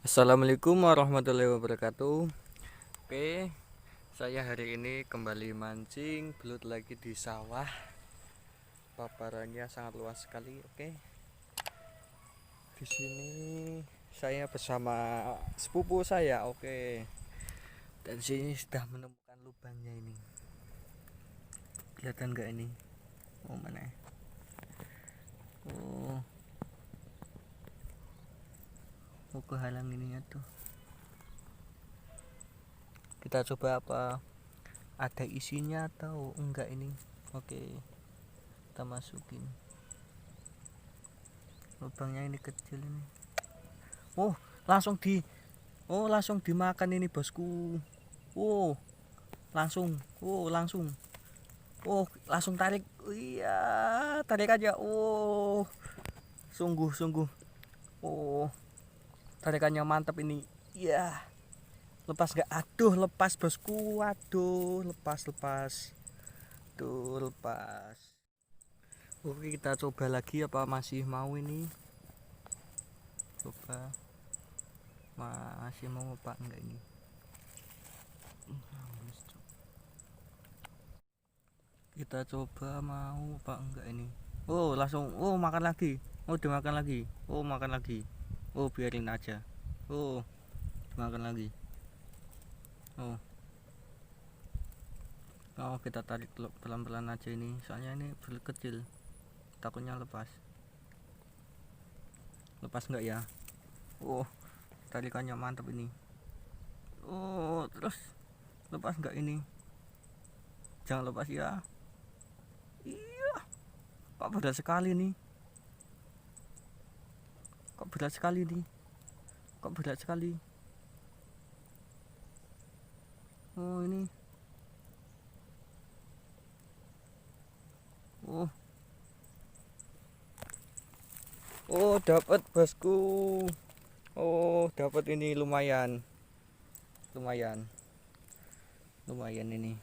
Assalamualaikum warahmatullahi wabarakatuh. Oke, saya hari ini kembali mancing belut lagi di sawah. Paparannya sangat luas sekali. Oke, di sini saya bersama sepupu saya. Oke, dan sini sudah menemukan lubangnya ini. Kelihatan nggak ini? Oh mana? Oh, mau kehalang ininya tuh. Kita coba apa? Ada isinya atau enggak ini? Oke, kita masukin. Lubangnya ini kecil ini. Oh, langsung di langsung dimakan ini bosku. Oh, langsung. Langsung tarik. Iya, tarik aja. Sungguh. Oh, tarikannya mantap ini. Iya. Lepas gak? Aduh, lepas bosku. Aduh, lepas. Tuh, lepas. Oke, kita coba lagi apa masih mau ini? Coba. Masih mau apa enggak ini? Kita coba mau apa enggak ini? Langsung makan lagi. Dimakan lagi. Makan lagi. Biarin aja. Dimakan lagi. Kita tarik pelan-pelan aja ini, soalnya ini belut kecil, takutnya lepas enggak ya? Tarikannya mantap ini. Terus lepas enggak ini? Jangan lepas ya. Iya, kok berat sekali nih. Kok berat sekali. Ini. Dapat bosku. Dapat ini lumayan ini.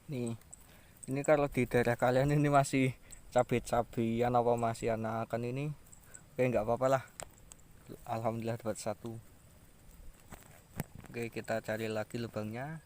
Ini kalau di daerah kalian ini masih cabai-cabian apa masih anakan ini? Oke, nggak apa-apa lah. Alhamdulillah dapat satu. Oke, kita cari lagi lubangnya.